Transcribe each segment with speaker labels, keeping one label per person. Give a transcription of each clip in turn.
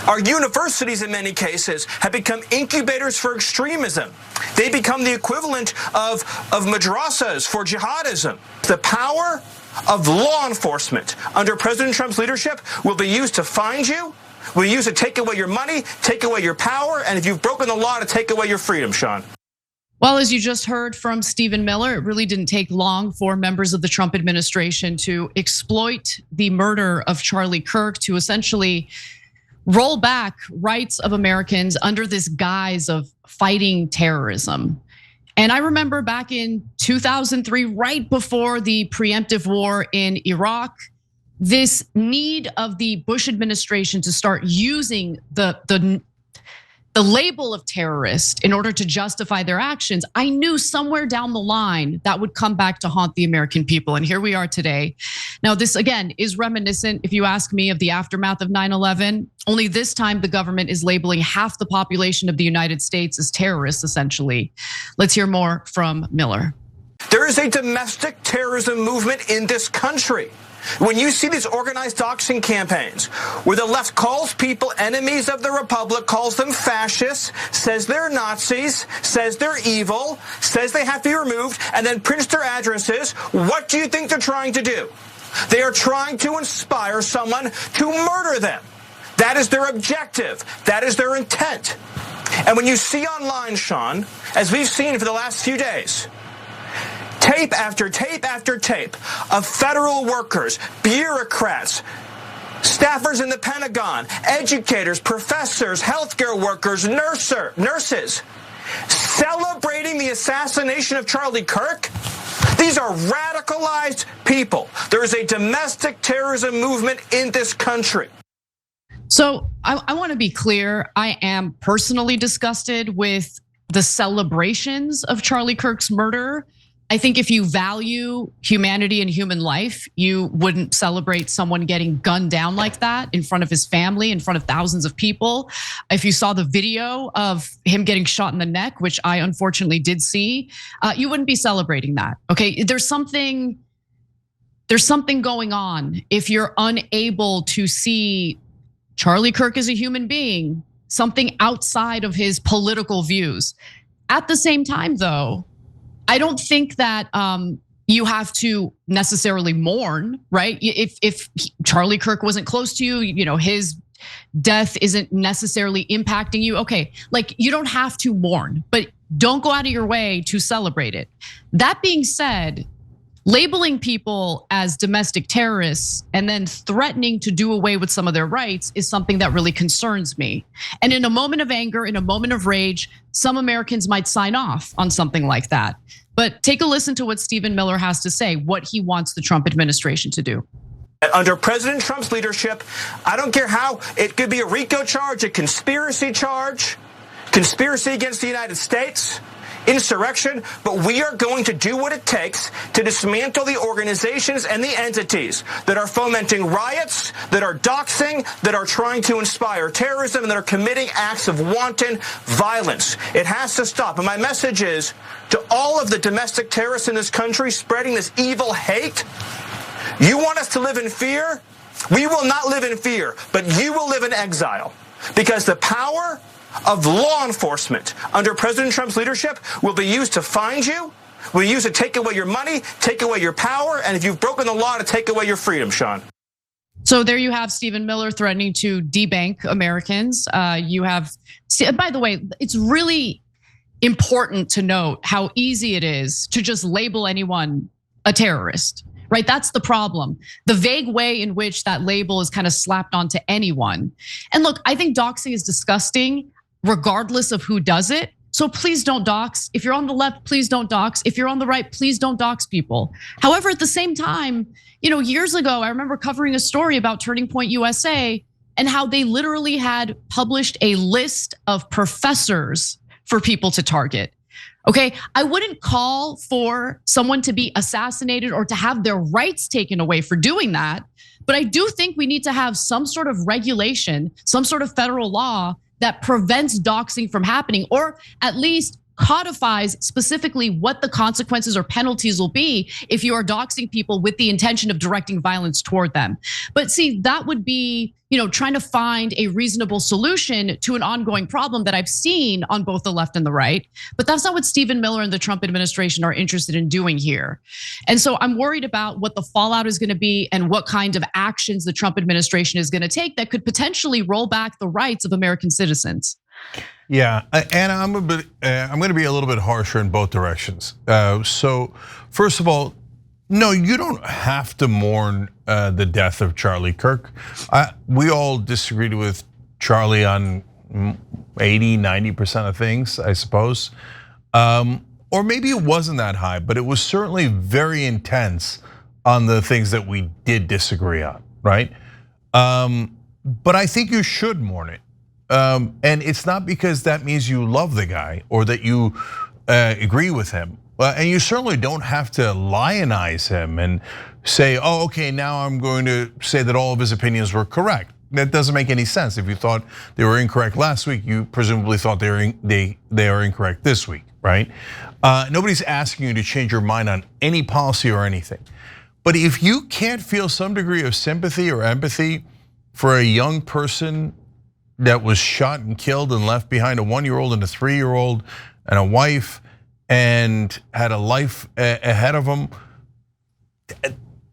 Speaker 1: Our universities, in many cases, have become incubators for extremism. They become the equivalent of madrasas for jihadism. The power of law enforcement under President Trump's leadership will be used to find you, will be used to take away your money, take away your power, and if you've broken the law, to take away your freedom, Sean.
Speaker 2: Well, as you just heard from Stephen Miller, it really didn't take long for members of the Trump administration to exploit the murder of Charlie Kirk to essentially roll back rights of Americans under this guise of fighting terrorism. And I remember back in 2003, right before the preemptive war in Iraq, this need of the Bush administration to start using the label of terrorist in order to justify their actions, I knew somewhere down the line that would come back to haunt the American people. And here we are today. Now, this again is reminiscent, if you ask me, of the aftermath of 9/11. Only this time the government is labeling half the population of the United States as terrorists, essentially. Let's hear more from Miller.
Speaker 1: There is a domestic terrorism movement in this country. When you see these organized doxing campaigns where the left calls people enemies of the republic, calls them fascists, says they're Nazis, says they're evil, says they have to be removed, and then prints their addresses, what do you think they're trying to do? They are trying to inspire someone to murder them. That is their objective. That is their intent. And when you see online, Sean, as we've seen for the last few days, tape after tape after tape of federal workers, bureaucrats, staffers in the Pentagon, educators, professors, healthcare workers, nurses, celebrating the assassination of Charlie Kirk. These are radicalized people. There is a domestic terrorism movement in this country.
Speaker 2: So I want to be clear. I am personally disgusted with the celebrations of Charlie Kirk's murder. I think if you value humanity and human life, you wouldn't celebrate someone getting gunned down like that in front of his family, in front of thousands of people. If you saw the video of him getting shot in the neck, which I unfortunately did see, you wouldn't be celebrating that, okay? There's something going on if you're unable to see Charlie Kirk as a human being, something outside of his political views. At the same time, though, I don't think that you have to necessarily mourn, right? If Charlie Kirk wasn't close to you, his death isn't necessarily impacting you. Okay, like you don't have to mourn, but don't go out of your way to celebrate it. That being said, labeling people as domestic terrorists and then threatening to do away with some of their rights is something that really concerns me. And in a moment of anger, in a moment of rage, some Americans might sign off on something like that. But take a listen to what Stephen Miller has to say, what he wants the Trump administration to do.
Speaker 1: Under President Trump's leadership, I don't care how, it could be a RICO charge, a conspiracy charge, conspiracy against the United States, insurrection, but we are going to do what it takes to dismantle the organizations and the entities that are fomenting riots, that are doxing, that are trying to inspire terrorism, and that are committing acts of wanton violence. It has to stop. And my message is to all of the domestic terrorists in this country spreading this evil hate, you want us to live in fear? We will not live in fear, but you will live in exile. Because the power of law enforcement under President Trump's leadership will be used to find you, will be used to take away your money, take away your power, and if you've broken the law, to take away your freedom, Sean.
Speaker 2: So there you have Stephen Miller threatening to debank Americans. You have, by the way, it's really important to note how easy it is to just label anyone a terrorist. Right, that's the problem. The vague way in which that label is kind of slapped onto anyone. And look, I think doxing is disgusting regardless of who does it. So please don't dox. If you're on the left, please don't dox. If you're on the right, please don't dox people. However, at the same time, years ago, I remember covering a story about Turning Point USA and how they literally had published a list of professors for people to target. Okay, I wouldn't call for someone to be assassinated or to have their rights taken away for doing that. But I do think we need to have some sort of regulation, some sort of federal law that prevents doxing from happening, or at least codifies specifically what the consequences or penalties will be if you are doxing people with the intention of directing violence toward them. But see, that would be, trying to find a reasonable solution to an ongoing problem that I've seen on both the left and the right. But that's not what Stephen Miller and the Trump administration are interested in doing here. And so I'm worried about what the fallout is going to be and what kind of actions the Trump administration is going to take that could potentially roll back the rights of American citizens.
Speaker 3: Yeah, and I'm going to be a little bit harsher in both directions. So first of all, no, you don't have to mourn the death of Charlie Kirk. We all disagreed with Charlie on 80-90% of things, I suppose. Or maybe it wasn't that high, but it was certainly very intense on the things that we did disagree on, right? But I think you should mourn it. And it's not because that means you love the guy or that you agree with him. And you certainly don't have to lionize him and say, oh, okay, now I'm going to say that all of his opinions were correct. That doesn't make any sense. If you thought they were incorrect last week, you presumably thought they are incorrect this week, right? Nobody's asking you to change your mind on any policy or anything. But if you can't feel some degree of sympathy or empathy for a young person that was shot and killed and left behind a 1-year-old and a 3-year-old and a wife and had a life ahead of him,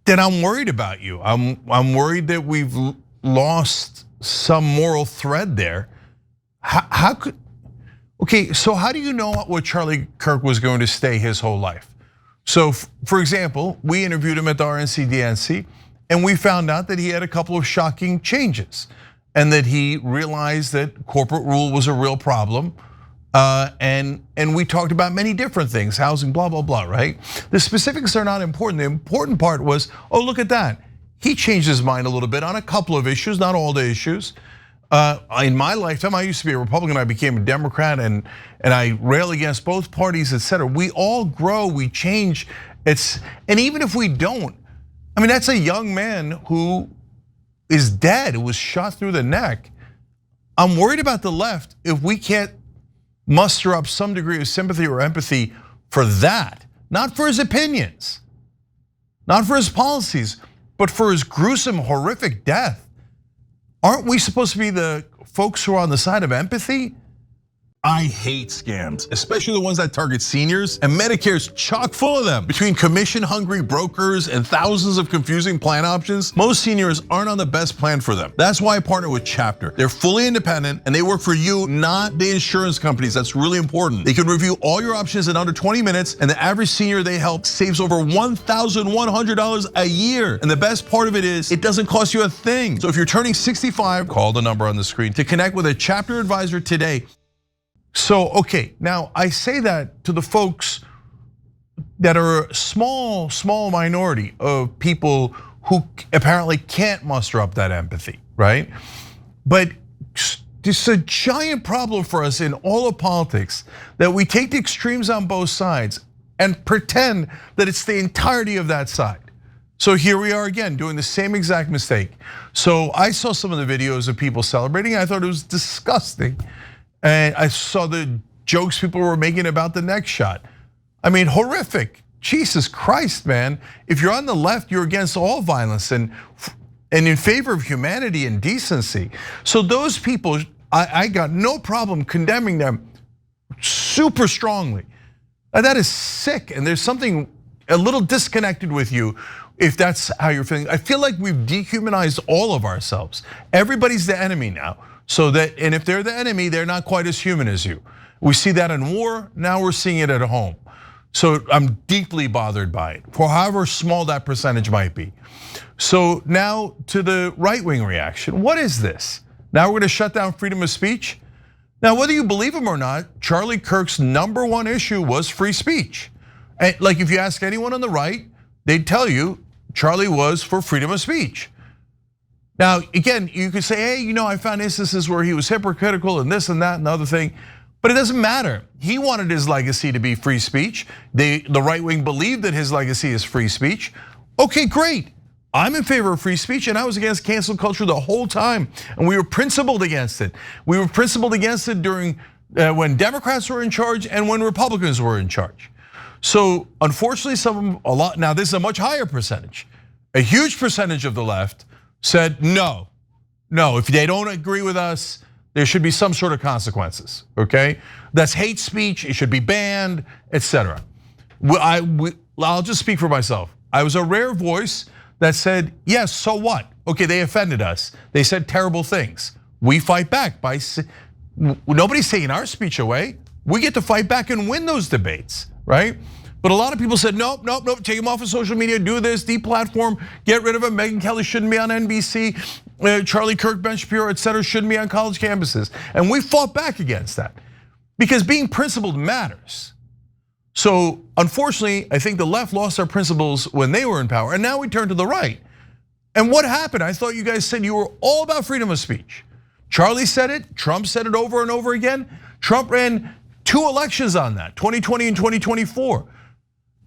Speaker 3: then I'm worried about you. I'm worried that we've lost some moral thread there. Okay, so how do you know what Charlie Kirk was going to stay his whole life? So for example, we interviewed him at the RNC-DNC and we found out that he had a couple of shocking changes and that he realized that corporate rule was a real problem. And we talked about many different things, housing, blah, blah, blah, right? The specifics are not important. The important part was, oh, look at that. He changed his mind a little bit on a couple of issues, not all the issues. In my lifetime, I used to be a Republican, I became a Democrat, and I rail against both parties, et cetera. We all grow, we change. And even if we don't, I mean, that's a young man who is dead, who was shot through the neck. I'm worried about the left if we can't muster up some degree of sympathy or empathy for that, not for his opinions, not for his policies, but for his gruesome, horrific death. Aren't we supposed to be the folks who are on the side of empathy?
Speaker 4: I hate scams, especially the ones that target seniors, and Medicare's chock full of them. Between commission-hungry brokers and thousands of confusing plan options, most seniors aren't on the best plan for them. That's why I partner with Chapter. They're fully independent and they work for you, not the insurance companies. That's really important. They can review all your options in under 20 minutes, and the average senior they help saves over $1,100 a year. And the best part of it is, it doesn't cost you a thing. So if you're turning 65, call the number on the screen to connect with a Chapter advisor today. So, okay, now I say that to the folks that are a small minority of people who apparently can't muster up that empathy, right? But it's a giant problem for us in all of politics that we take the extremes on both sides and pretend that it's the entirety of that side. So here we are again, doing the same exact mistake. So I saw some of the videos of people celebrating, I thought it was disgusting. And I saw the jokes people were making about the next shot. I mean, horrific. Jesus Christ, man. If you're on the left, you're against all violence and in favor of humanity and decency. So those people, I got no problem condemning them super strongly. That is sick, and there's something a little disconnected with you if that's how you're feeling. I feel like we've dehumanized all of ourselves. Everybody's the enemy now. So that, and if they're the enemy, they're not quite as human as you. We see that in war, now we're seeing it at home. So I'm deeply bothered by it, for however small that percentage might be. So now to the right-wing reaction, what is this? Now we're gonna shut down freedom of speech? Now, whether you believe him or not, Charlie Kirk's #1 issue was free speech. And like if you ask anyone on the right, they'd tell you Charlie was for freedom of speech. Now, again, you could say, hey, I found instances where he was hypocritical and this and that and the other thing, but it doesn't matter. He wanted his legacy to be free speech. The right wing believed that his legacy is free speech. Okay, great. I'm in favor of free speech, and I was against cancel culture the whole time, and we were principled against it. We were principled against it during
Speaker 3: when Democrats were in charge and when Republicans were in charge. So unfortunately, now this is a much higher percentage. A huge percentage of the left said no, if they don't agree with us, there should be some sort of consequences, okay? That's hate speech, it should be banned, etc. I'll just speak for myself. I was a rare voice that said, yes, so what? Okay, they offended us. They said terrible things. We fight back by, nobody's taking our speech away. We get to fight back and win those debates, right? But a lot of people said, nope, take him off of social media, do this, deplatform, get rid of him. Megyn Kelly shouldn't be on NBC. Charlie Kirk, Ben Shapiro, etc. shouldn't be on college campuses. And we fought back against that because being principled matters. So unfortunately, I think the left lost their principles when they were in power, and now we turn to the right. And what happened? I thought you guys said you were all about freedom of speech. Charlie said it, Trump said it over and over again. Trump ran 2 elections on that, 2020 and 2024.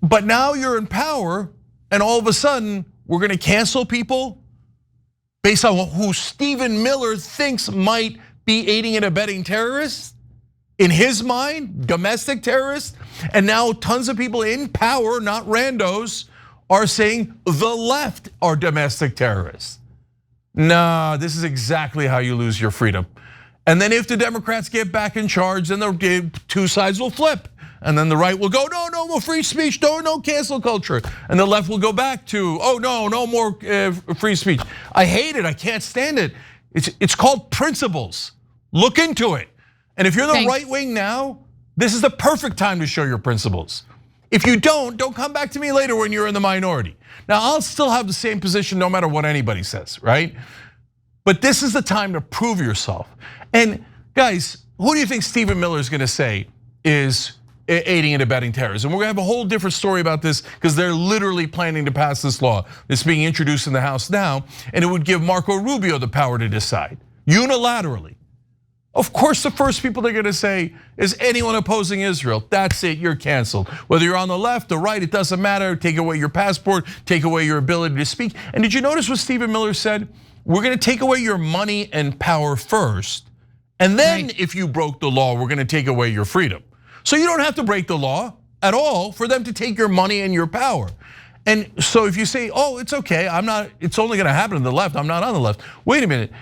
Speaker 3: But now you're in power, and all of a sudden, we're gonna cancel people based on who Stephen Miller thinks might be aiding and abetting terrorists. In his mind, domestic terrorists. And now tons of people in power, not randos, are saying the left are domestic terrorists. Nah, this is exactly how you lose your freedom. And then if the Democrats get back in charge, then the 2 sides will flip. And then the right will go, no more free speech, no cancel culture. And the left will go back to, no more free speech. I hate it, I can't stand it. It's called principles. Look into it. And if you're the right wing now, this is the perfect time to show your principles. If you don't come back to me later when you're in the minority. Now, I'll still have the same position no matter what anybody says, right? But this is the time to prove yourself. And guys, who do you think Stephen Miller is gonna say is aiding and abetting terrorism? We're gonna have a whole different story about this because they're literally planning to pass this law. It's being introduced in the House now, and it would give Marco Rubio the power to decide unilaterally. Of course, the first people they're gonna say is anyone opposing Israel. That's it, you're canceled. Whether you're on the left or right, it doesn't matter. Take away your passport, take away your ability to speak. And did you notice what Stephen Miller said? We're gonna take away your money and power first. And then if you broke the law, we're gonna take away your freedom. So you don't have to break the law at all for them to take your money and your power. And so if you say, it's okay, it's only gonna happen to the left, I'm not on the left. Wait a minute.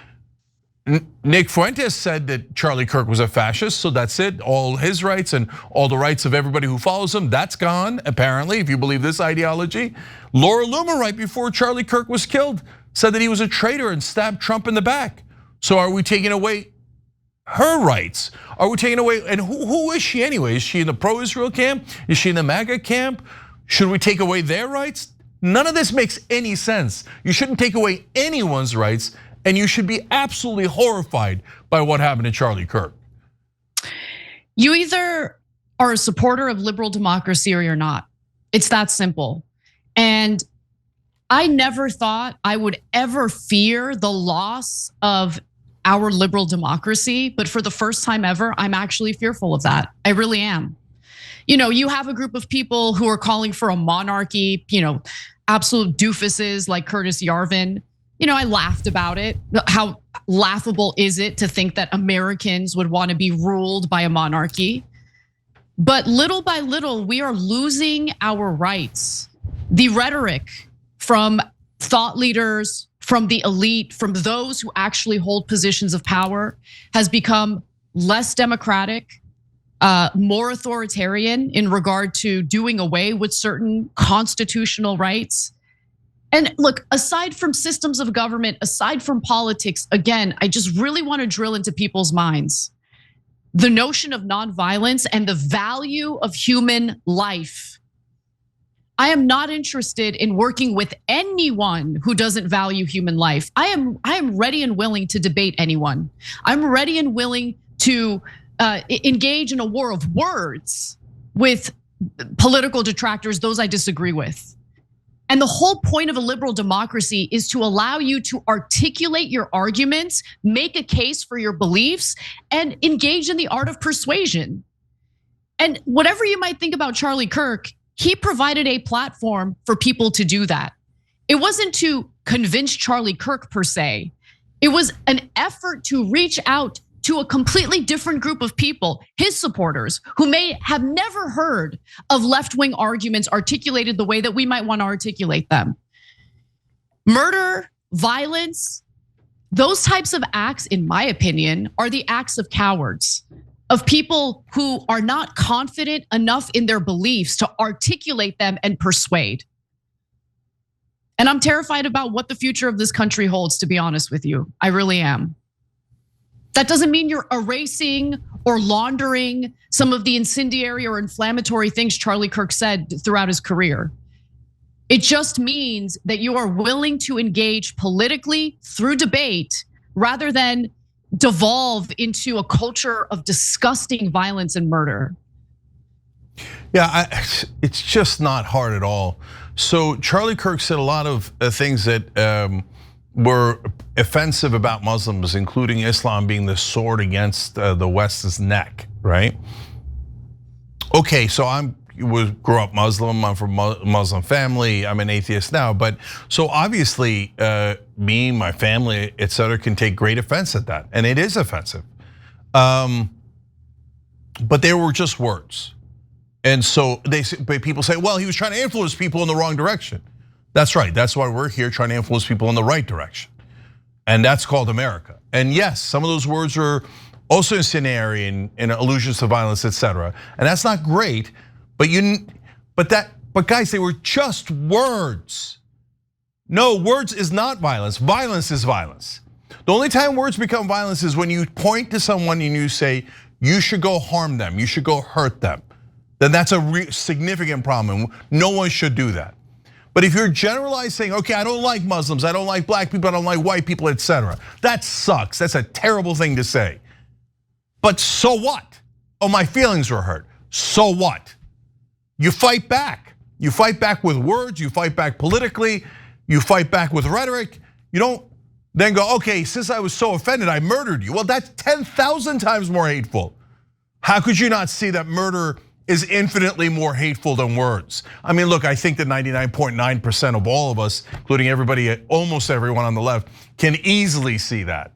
Speaker 3: Nick Fuentes said that Charlie Kirk was a fascist, so that's it. All his rights and all the rights of everybody who follows him, that's gone, apparently, if you believe this ideology. Laura Loomer, right before Charlie Kirk was killed, said that he was a traitor and stabbed Trump in the back. So are we taking away her rights? Are we taking away, and who is she anyway? Is she in the pro-Israel camp? Is she in the MAGA camp? Should we take away their rights? None of this makes any sense. You shouldn't take away anyone's rights. And you should be absolutely horrified by what happened to Charlie Kirk.
Speaker 2: You either are a supporter of liberal democracy or you're not. It's that simple. And I never thought I would ever fear the loss of our liberal democracy, but for the first time ever, I'm actually fearful of that. I really am. You have a group of people who are calling for a monarchy, absolute doofuses like Curtis Yarvin. I laughed about it. How laughable is it to think that Americans would want to be ruled by a monarchy? But little by little, we are losing our rights. The rhetoric from thought leaders, from the elite, from those who actually hold positions of power has become less democratic, more authoritarian in regard to doing away with certain constitutional rights. And look, aside from systems of government, aside from politics, again, I just really want to drill into people's minds. The notion of nonviolence and the value of human life. I am not interested in working with anyone who doesn't value human life. I am ready and willing to debate anyone. I'm ready and willing to engage in a war of words with political detractors, those I disagree with. And the whole point of a liberal democracy is to allow you to articulate your arguments, make a case for your beliefs, and engage in the art of persuasion. And whatever you might think about Charlie Kirk, he provided a platform for people to do that. It wasn't to convince Charlie Kirk per se. It was an effort to reach out to a completely different group of people, his supporters, who may have never heard of left-wing arguments articulated the way that we might want to articulate them. Murder, violence, those types of acts, in my opinion, are the acts of cowards, of people who are not confident enough in their beliefs to articulate them and persuade. And I'm terrified about what the future of this country holds, to be honest with you. I really am. That doesn't mean you're erasing or laundering some of the incendiary or inflammatory things Charlie Kirk said throughout his career. It just means that you are willing to engage politically through debate rather than devolve into a culture of disgusting violence and murder.
Speaker 3: Yeah, it's just not hard at all. So Charlie Kirk said a lot of things that were offensive about Muslims, including Islam being the sword against the West's neck, right? Okay, so grew up Muslim, I'm from a Muslim family, I'm an atheist now, but so obviously me, my family, et cetera, can take great offense at that, and it is offensive. But they were just words. And so people say, well, he was trying to influence people in the wrong direction. That's right, that's why we're here, trying to influence people in the right direction. And that's called America. And yes, some of those words are also incendiary and allusions to violence, et cetera. And that's not great. But guys, they were just words. No, words is not violence. Violence is violence. The only time words become violence is when you point to someone and you say, you should go harm them, you should go hurt them. Then that's a significant problem. No one should do that. But if you're generalizing, saying, okay, I don't like Muslims, I don't like black people, I don't like white people, et cetera. That sucks, that's a terrible thing to say. But so what? Oh, my feelings were hurt. So what? You fight back. You fight back with words, you fight back politically, you fight back with rhetoric. You don't then go, okay, since I was so offended, I murdered you. Well, that's 10,000 times more hateful. How could you not see that murder is infinitely more hateful than words? I mean, look, I think that 99.9% of all of us, including everybody, almost everyone on the left, can easily see that.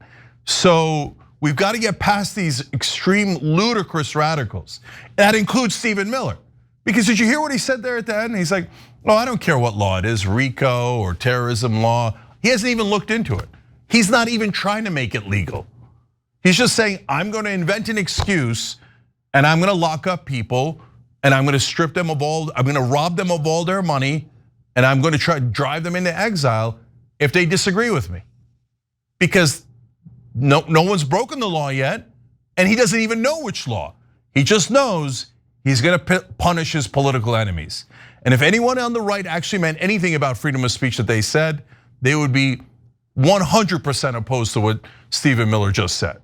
Speaker 3: So we've got to get past these extreme ludicrous radicals. That includes Stephen Miller. Because did you hear what he said there at the end? He's like, oh, I don't care what law it is, RICO or terrorism law. He hasn't even looked into it. He's not even trying to make it legal. He's just saying, I'm going to invent an excuse and I'm going to lock up people and I'm going to strip them of all, I'm going to rob them of all their money and I'm going to try to drive them into exile if they disagree with me. Because no one's broken the law yet and he doesn't even know which law. He just knows he's going to punish his political enemies. And if anyone on the right actually meant anything about freedom of speech that they said, they would be 100% opposed to what Stephen Miller just said.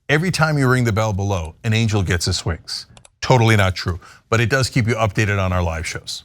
Speaker 3: Every time you ring the bell below, an angel gets his wings. Totally not true, but it does keep you updated on our live shows.